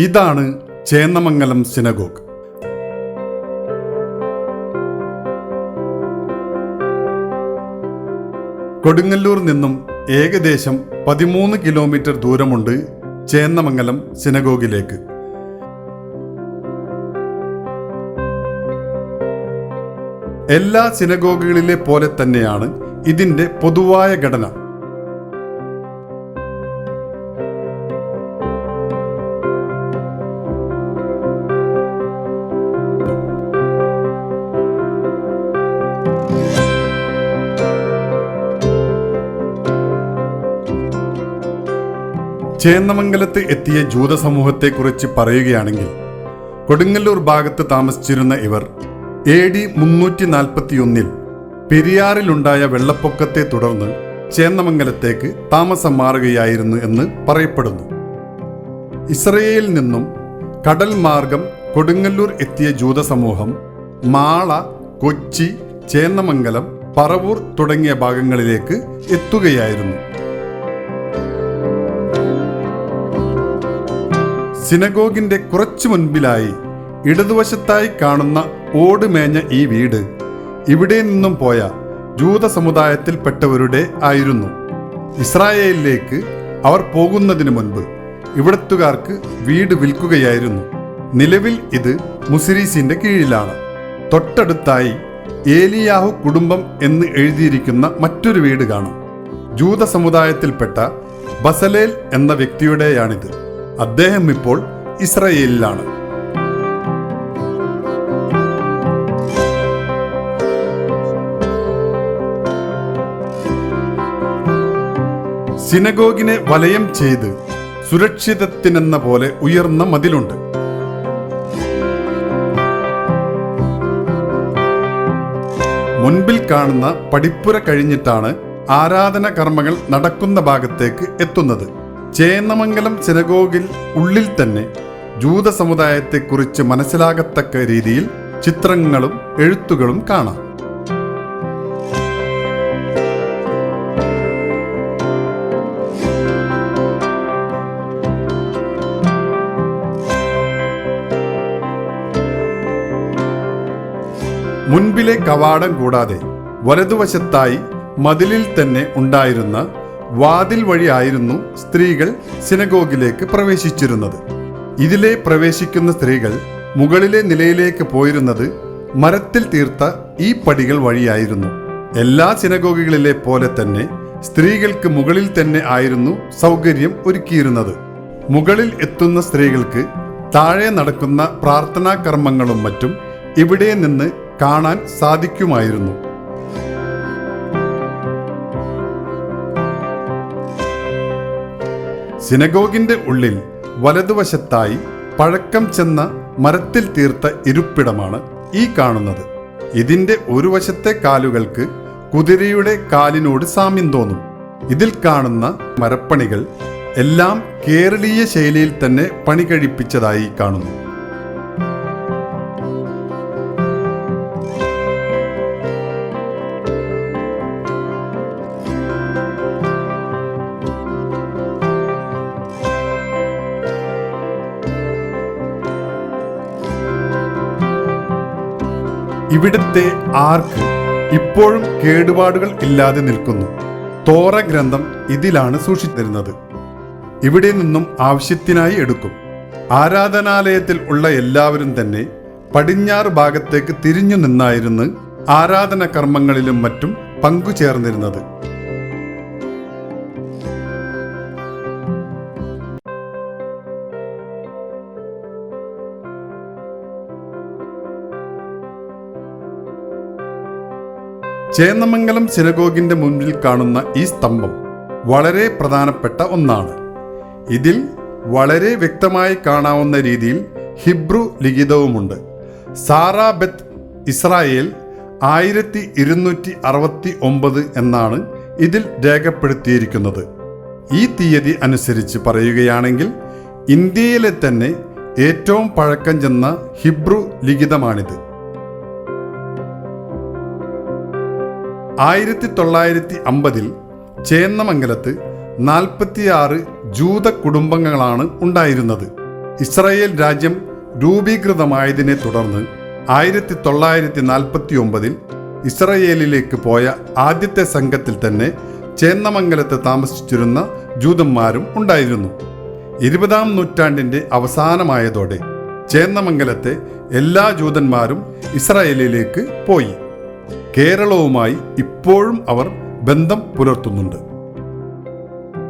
ഇതാണ് ചേന്നമംഗലം സിനഗോഗ്. കൊടുങ്ങല്ലൂർ നിന്നും ഏകദേശം 13 കിലോമീറ്റർ ദൂരമുണ്ട് ചേന്നമംഗലം സിനഗോഗിലേക്ക്. എല്ലാ സിനഗോഗുകളിലെ പോലെ തന്നെയാണ് ഇതിൻ്റെ പൊതുവായ ഘടന. ചേന്നമംഗലത്ത് എത്തിയ ജൂത സമൂഹത്തെക്കുറിച്ച് പറയുകയാണെങ്കിൽ, കൊടുങ്ങല്ലൂർ ഭാഗത്ത് താമസിച്ചിരുന്ന ഇവർ AD 341 പെരിയാറിലുണ്ടായ വെള്ളപ്പൊക്കത്തെ തുടർന്ന് ചേന്നമംഗലത്തേക്ക് താമസം മാറുകയായിരുന്നു എന്ന് പറയപ്പെടുന്നു. ഇസ്രയേലിൽ നിന്നും കടൽ മാർഗം കൊടുങ്ങല്ലൂർ എത്തിയ ജൂത സമൂഹം മാള, കൊച്ചി, ചേന്നമംഗലം, പറവൂർ തുടങ്ങിയ ഭാഗങ്ങളിലേക്ക് എത്തുകയായിരുന്നു. സിനഗോഗിന്റെ കുറച്ചു മുൻപിലായി ഇടതുവശത്തായി കാണുന്ന ഓടുമേഞ്ഞ ഈ വീട് ഇവിടെ നിന്നും പോയ ജൂത സമുദായത്തിൽപ്പെട്ടവരുടെ ആയിരുന്നു. ഇസ്രായേലിലേക്ക് അവർ പോകുന്നതിന് മുൻപ് ഇവിടത്തുകാർക്ക് വീട് വിൽക്കുകയായിരുന്നു. നിലവിൽ ഇത് മുസിരീസിന്റെ കീഴിലാണ്. തൊട്ടടുത്തായി ഏലിയാഹു കുടുംബം എന്ന് എഴുതിയിരിക്കുന്ന മറ്റൊരു വീട് കാണും. ജൂത സമുദായത്തിൽപ്പെട്ട ബസലേൽ എന്ന വ്യക്തിയുടെയാണിത്. അദ്ദേഹം ഇപ്പോൾ ഇസ്രായേലിലാണ്. സിനഗോഗിനെ വലയം ചെയ്ത് സുരക്ഷിതത്തിനെന്ന പോലെ ഉയർന്ന മതിലുണ്ട്. മുൻപിൽ കാണുന്ന പടിപ്പുര കഴിഞ്ഞിട്ടാണ് ആരാധന കർമ്മങ്ങൾ നടക്കുന്ന ഭാഗത്തേക്ക് എത്തുന്നത്. ചേന്നമംഗലം സിനഗോഗിൽ ഉള്ളിൽ തന്നെ ജൂത സമുദായത്തെക്കുറിച്ച് മനസ്സിലാകത്തക്ക രീതിയിൽ ചിത്രങ്ങളും എഴുത്തുകളും കാണാം. മുൻപിലെ കവാടം കൂടാതെ വലതുവശത്തായി മതിലിൽ തന്നെ ഉണ്ടായിരുന്ന വാതിൽ വഴിയായിരുന്നു സ്ത്രീകൾ സിനഗോഗിലേക്ക് പ്രവേശിച്ചിരുന്നത്. ഇതിലെ പ്രവേശിക്കുന്ന സ്ത്രീകൾ മുകളിലെ നിലയിലേക്ക് പോയിരുന്നത് മരത്തിൽ തീർത്ത ഈ പടികൾ വഴിയായിരുന്നു. എല്ലാ സിനഗോഗുകളിലെ പോലെ തന്നെ സ്ത്രീകൾക്ക് മുകളിൽ തന്നെ ആയിരുന്നു സൗകര്യം ഒരുക്കിയിരുന്നത്. മുകളിൽ എത്തുന്ന സ്ത്രീകൾക്ക് താഴെ നടക്കുന്ന പ്രാർത്ഥനാ കർമ്മങ്ങളും മറ്റും ഇവിടെ നിന്ന് കാണാൻ സാധിക്കുമായിരുന്നു. സിനഗോഗിന്റെ ഉള്ളിൽ വലതുവശത്തായി പഴക്കം ചെന്ന മരത്തിൽ തീർത്ത ഇരിപ്പിടമാണ് ഈ കാണുന്നത്. ഇതിന്റെ ഒരു വശത്തെ കാലുകൾക്ക് കുതിരയുടെ കാലിനോട് സാമ്യം തോന്നും. ഇതിൽ കാണുന്ന മരപ്പണികൾ എല്ലാം കേരളീയ ശൈലിയിൽ തന്നെ പണി കഴിപ്പിച്ചതായി കാണുന്നു. ഇവിടുത്തെ ആർക്ക് ഇപ്പോഴും കേടുപാടുകൾ ഇല്ലാതെ നിൽക്കുന്നു. തോറ ഗ്രന്ഥം ഇതിലാണ് സൂക്ഷിച്ചിരുന്നത്. ഇവിടെ നിന്നും ആവശ്യത്തിനായി എടുക്കും. ആരാധനാലയത്തിൽ ഉള്ള എല്ലാവരും തന്നെ പടിഞ്ഞാറ് ഭാഗത്തേക്ക് തിരിഞ്ഞു നിന്നായിരുന്നു ആരാധന കർമ്മങ്ങളിലും മറ്റും പങ്കുചേർന്നിരുന്നത്. ചേന്നമംഗലം സിനഗോഗിന്റെ മുൻപിൽ കാണുന്ന ഈ സ്തംഭം വളരെ പ്രധാനപ്പെട്ട ഒന്നാണ്. ഇതിൽ വളരെ വ്യക്തമായി കാണാവുന്ന രീതിയിൽ ഹിബ്രു ലിഖിതവുമുണ്ട്. സാറാ ബെത്ത് ഇസ്രായേൽ 1269 എന്നാണ് ഇതിൽ രേഖപ്പെടുത്തിയിരിക്കുന്നത്. ഈ തീയതി അനുസരിച്ച് പറയുകയാണെങ്കിൽ ഇന്ത്യയിലെ തന്നെ ഏറ്റവും പഴക്കം ചെന്ന ഹിബ്രു ലിഖിതമാണിത്. 1950 ചേന്നമംഗലത്ത് 46 ജൂത കുടുംബങ്ങളാണ് ഉണ്ടായിരുന്നത്. ഇസ്രായേൽ രാജ്യം രൂപീകൃതമായതിനെ തുടർന്ന് 1949 ഇസ്രായേലിലേക്ക് പോയ ആദ്യത്തെ സംഘത്തിൽ തന്നെ ചേന്നമംഗലത്ത് താമസിച്ചിരുന്ന ജൂതന്മാരും ഉണ്ടായിരുന്നു. 20-ാം നൂറ്റാണ്ടിന്റെ അവസാനമായതോടെ ചേന്നമംഗലത്തെ എല്ലാ ജൂതന്മാരും ഇസ്രായേലിലേക്ക് പോയി. കേരളവുമായി ഇപ്പോഴും അവർ ബന്ധം പുലർത്തുന്നുണ്ട്.